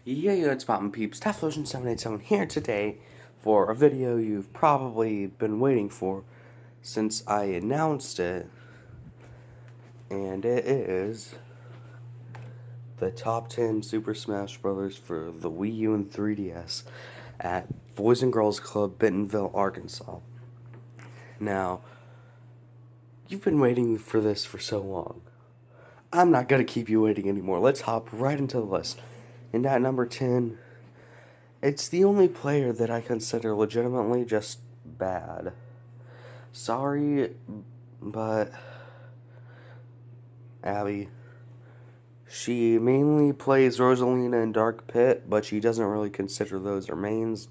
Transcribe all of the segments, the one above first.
Yeah, it's Poppin' Peeps, TapFlosion787 here today for a video you've probably been waiting for since I announced it, and it is the top 10 Super Smash Bros. For the Wii U and 3DS at Boys and Girls Club, Bentonville, Arkansas. Now, you've been waiting for this for so long. I'm not gonna keep you waiting anymore. Let's hop right into the list. And at number 10, it's the only player that I consider legitimately just bad. Sorry, but Abby. She mainly plays Rosalina and Dark Pit, but she doesn't really consider those her mains.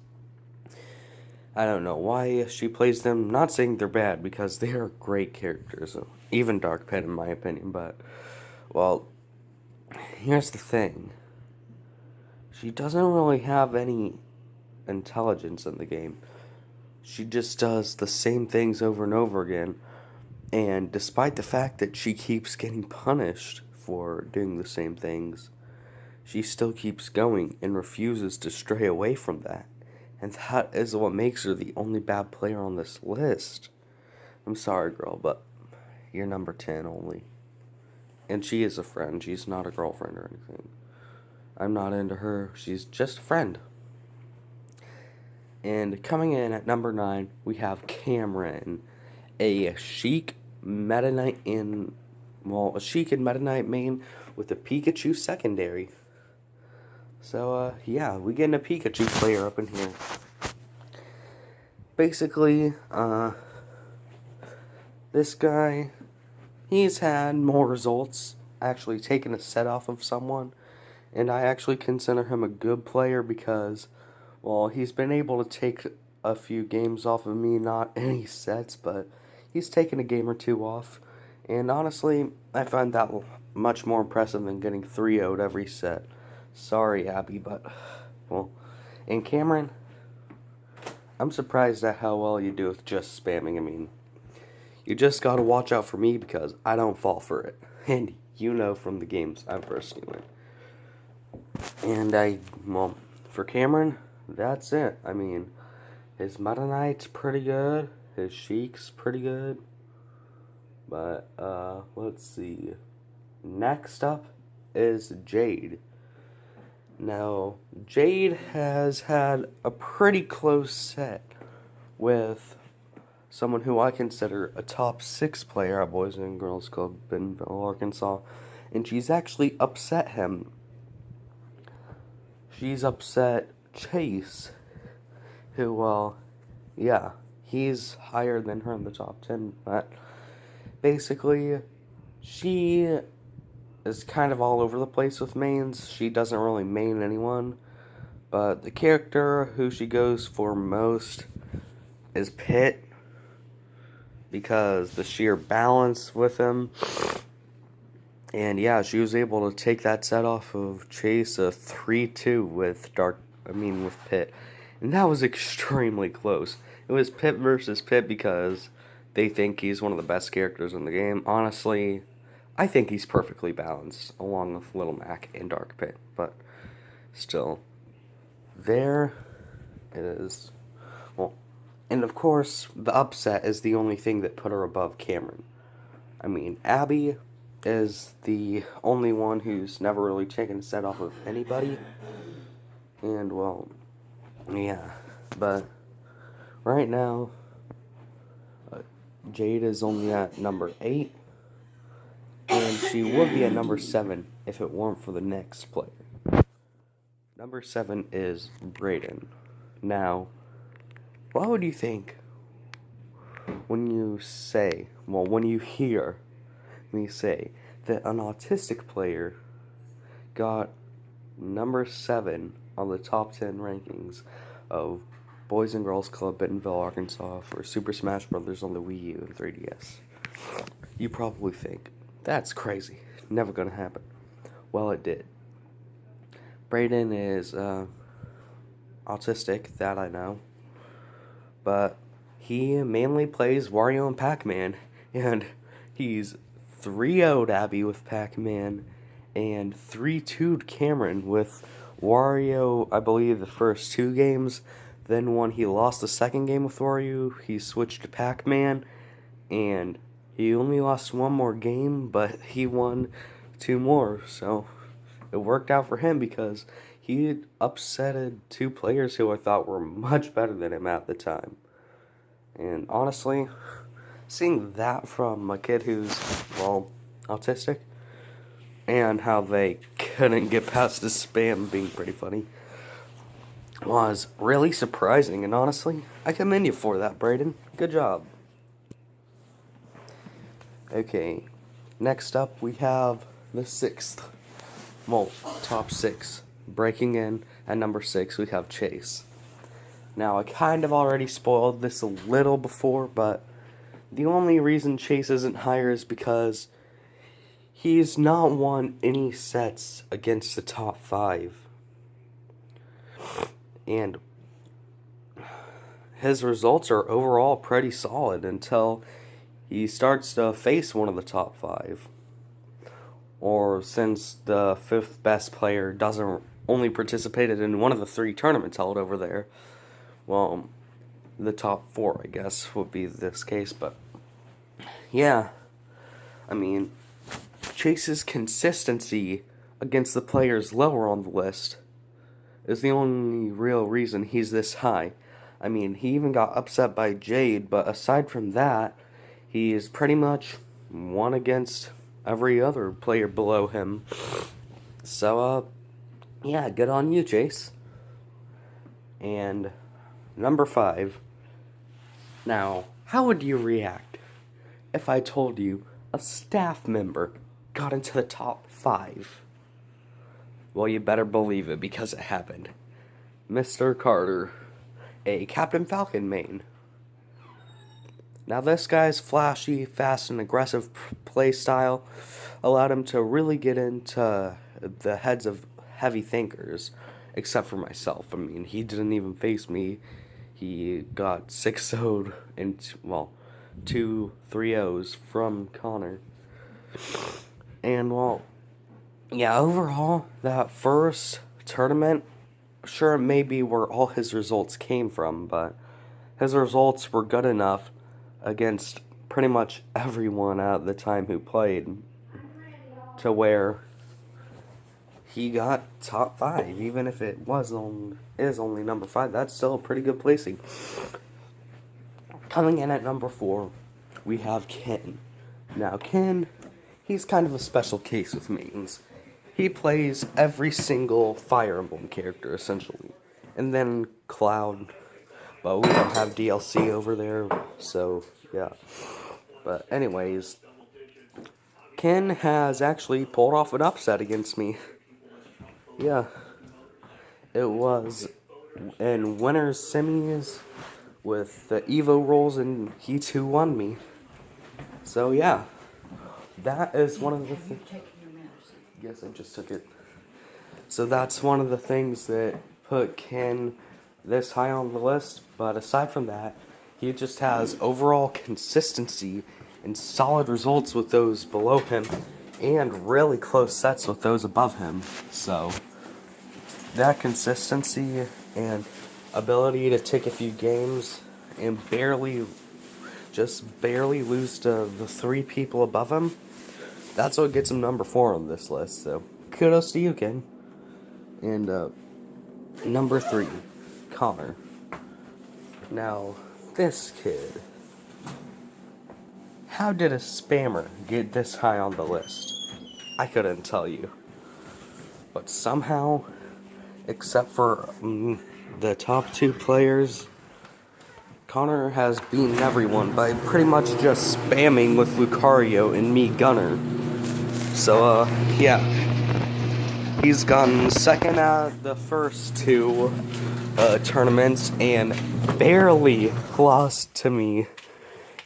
I don't know why she plays them. Not saying they're bad, because they are great characters. Even Dark Pit, in my opinion, but, well, here's the thing. She doesn't really have any intelligence in the game. She just does the same things over and over again, and despite the fact that she keeps getting punished for doing the same things, she still keeps going and refuses to stray away from that. And that is what makes her the only bad player on this list. I'm sorry, girl, but you're number 10 only. And she is a friend. She's not a girlfriend or anything. I'm not into her. She's just a friend. And coming in at number 9, we have Cameron, a Sheik Meta Knight and Meta Knight main with a Pikachu secondary. So, yeah, we getting a Pikachu player up in here. Basically, this guy, he's had more results actually taking a set off of someone, and I actually consider him a good player because, well, he's been able to take a few games off of me, not any sets, but he's taken a game or two off, and honestly, I find that much more impressive than getting 3-0'd every set. Sorry, Abby, but, well, and Cameron, I'm surprised at how well you do with just spamming. I mean, you just gotta watch out for me because I don't fall for it, and you know from the games I've personally won. And well, for Cameron, that's it. I mean, his Meta Knight's pretty good, his Sheik's pretty good, but, let's see. Next up is Jade. Now, Jade has had a pretty close set with someone who I consider a top 6 player at Boys and Girls Club Bentonville, Arkansas, and she's actually upset him. She's upset Chase, who, well, yeah, he's higher than her in the top 10, but basically, she is kind of all over the place with mains. She doesn't really main anyone, but the character who she goes for most is Pit, because the sheer balance with him. And yeah, she was able to take that set off of Chase, a 3-2 with Pit, and that was extremely close. It was Pit versus Pit because they think he's one of the best characters in the game. Honestly, I think he's perfectly balanced, along with Little Mac and Dark Pit, but still, there it is. Well, and of course, the upset is the only thing that put her above Cameron. I mean, Abby is the only one who's never really taken a set off of anybody, and, well, yeah, but right now, Jade is only at number 8, and she would be at number 7 if it weren't for the next player. Number 7 is Brayden. Now, what would you think when you hear me say that an autistic player got number 7 on the top 10 rankings of Boys and Girls Club Bentonville, Arkansas for Super Smash Bros. On the Wii U and 3DS? You probably think, that's crazy, never gonna happen. Well, it did. Brayden is autistic, that I know, but he mainly plays Wario and Pac-Man, and he's 3-0'd Abby with Pac-Man, and 3-2'd Cameron with Wario, I believe, the first 2 games. Then when he lost the second game with Wario, he switched to Pac-Man, and he only lost one more game, but he won 2 more. So it worked out for him because he upsetted 2 players who I thought were much better than him at the time. And honestly, seeing that from a kid who's, well, autistic, and how they couldn't get past the spam being pretty funny, was really surprising. And honestly, I commend you for that, Brayden. Good job. Okay, next up we have the top 6. Breaking in at number 6, we have Chase. Now, I kind of already spoiled this a little before, but the only reason Chase isn't higher is because he's not won any sets against the top 5. And his results are overall pretty solid until he starts to face one of the top 5. Or since the 5th best player doesn't only participated in one of the 3 tournaments held over there. Well, the top 4, I guess, would be this case, but yeah, I mean, Chase's consistency against the players lower on the list is the only real reason he's this high. I mean, he even got upset by Jade, but aside from that, he is pretty much won against every other player below him. So, yeah, good on you, Chase. And number 5. Now, how would you react if I told you a staff member got into the top 5? Well, you better believe it because it happened. Mr. Carter, a Captain Falcon main. Now, this guy's flashy, fast, and aggressive play style allowed him to really get into the heads of heavy thinkers, except for myself. I mean, he didn't even face me. He got 6-0'd and, well, 2 3-0s from Connor. And, well, yeah, overall, that first tournament, sure, it may be where all his results came from, but his results were good enough against pretty much everyone at the time who played to where he got top 5. Even if it is only number 5, that's still a pretty good placing. Coming in at number 4, we have Ken. Now, Ken, he's kind of a special case with mains. He plays every single Fire Emblem character, essentially. And then Cloud. But we don't have DLC over there, so, yeah. But anyways, Ken has actually pulled off an upset against me. Yeah. It was in winners semis with the Evo rolls, and he too won me. So, yeah. That is one of the things. Yes, I just took it. So that's one of the things that put Ken this high on the list. But aside from that, he just has overall consistency and solid results with those below him, and really close sets with those above him. So that consistency and ability to take a few games and barely lose to the 3 people above him, that's what gets him number 4 on this list. So kudos to you, Ken. And number 3, Connor. Now, this kid, how did a spammer get this high on the list? I couldn't tell you. But somehow, except for the top 2 players, Connor has beaten everyone by pretty much just spamming with Lucario and me Gunner. So, yeah. He's gotten second at the first 2 tournaments and barely lost to me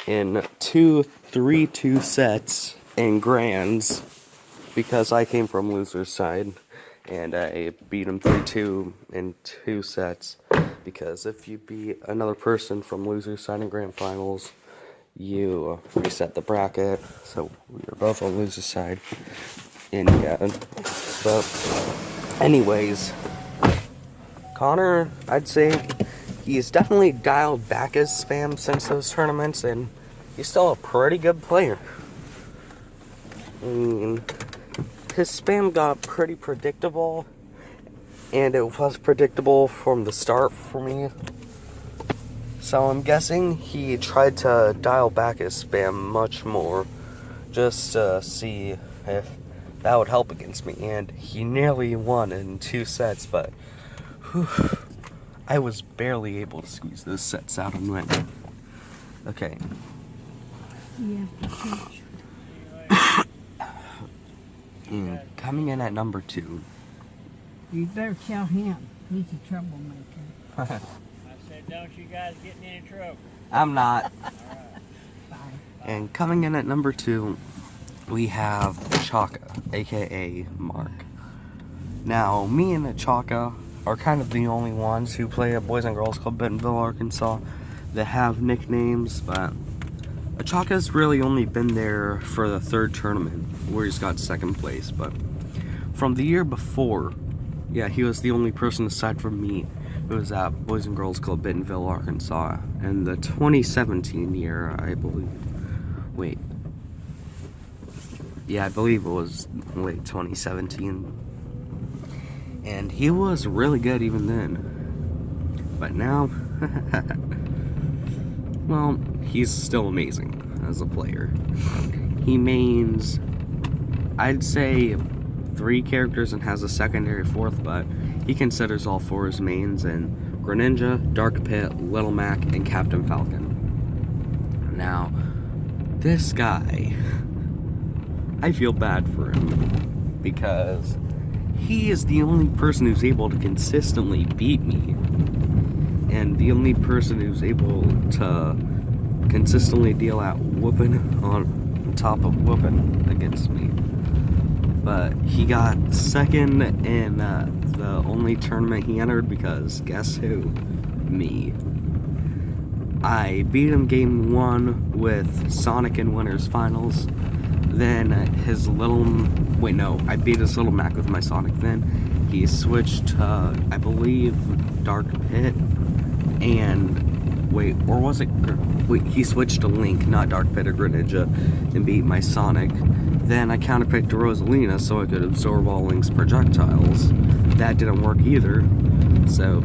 in 2 3-2 sets and grands because I came from loser's side and I beat him 3-2 in 2 sets, because if you beat another person from loser's side in grand finals, you reset the bracket. So we were both on loser's side. And yeah, but anyways, Connor, I'd say he's definitely dialed back his spam since those tournaments, and he's still a pretty good player. I mean, his spam got pretty predictable, and it was predictable from the start for me. So I'm guessing he tried to dial back his spam much more, just to see if that would help against me. And he nearly won in 2 sets, but whew, I was barely able to squeeze those sets out and win. Okay. Yeah. And coming in at number 2. You better tell him. He's a troublemaker. I said, don't you guys get in any trouble. I'm not. Bye. And coming in at number 2, we have Chaka, aka Mark. Now, me and Chaka are kind of the only ones who play at Boys and Girls Club Bentonville, Arkansas, that have nicknames, but Chaka's really only been there for the 3rd tournament, where he's got 2nd place, but from the year before, yeah, he was the only person aside from me who was at Boys and Girls Club Bentonville, Arkansas, in the 2017 year, I believe. Wait. Yeah, I believe it was late 2017. And he was really good even then. But now, well, he's still amazing as a player. He mains, I'd say, 3 characters and has a secondary 4th, but he considers all 4 his mains in Greninja, Dark Pit, Little Mac, and Captain Falcon. Now, this guy, I feel bad for him because he is the only person who's able to consistently beat me, and the only person who's able to consistently deal out whooping on top of whooping against me. But he got 2nd in the only tournament he entered because guess who? Me. I beat him game 1 with Sonic in Winners Finals. Then his little... Wait, no. I beat his Little Mac with my Sonic then. He switched to, I believe, Dark Pit. And... Wait, or was it... Wait, he switched to Link, not Dark Pit or Greninja, and beat my Sonic. Then I counterpicked to Rosalina so I could absorb all Link's projectiles. That didn't work either. So,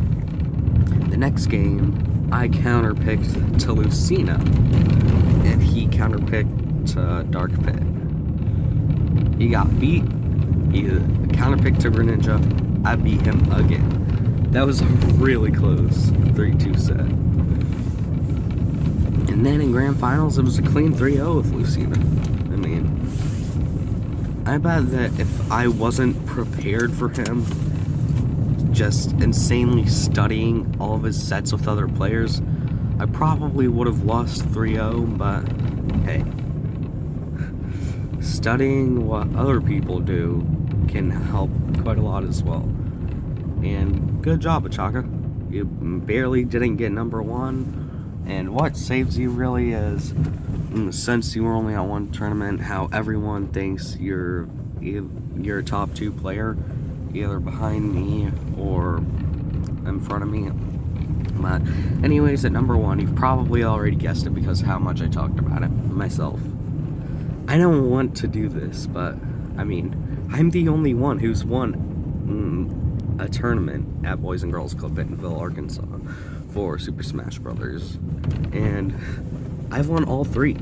the next game, I counterpicked to Lucina, and he counterpicked to Dark Pit. He got beat, he counterpicked to Greninja, I beat him again. That was a really close 3-2 set. And then in Grand Finals, it was a clean 3-0 with Lucina. I mean, I bet that if I wasn't prepared for him, just insanely studying all of his sets with other players, I probably would have lost 3-0, but hey, studying what other people do can help quite a lot as well. And good job, Chaka. You barely didn't get number 1, and what saves you really is, since you were only at 1 tournament, how everyone thinks you're a top 2 player, either behind me or in front of me. But anyways, at number 1, you've probably already guessed it because of how much I talked about it myself. I don't want to do this, but I mean, I'm the only one who's won a tournament at Boys and Girls Club Bentonville, Arkansas for Super Smash Brothers, and I've won all 3.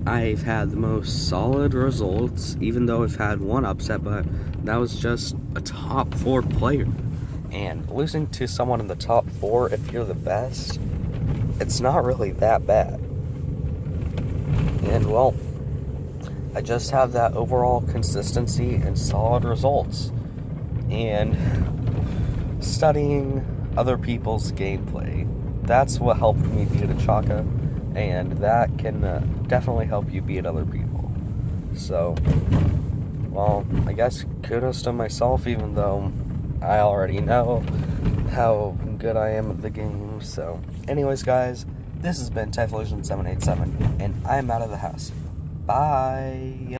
I've had the most solid results, even though I've had 1 upset, but that was just a top 4 player. And losing to someone in the top 4, if you're the best, it's not really that bad. And well, I just have that overall consistency and solid results. And studying other people's gameplay, that's what helped me beat Chaka, and that can definitely help you beat other people. So, well, I guess kudos to myself, even though I already know how good I am at the game. So, anyways, guys, this has been Typhlosion787, and I'm out of the house. Bye!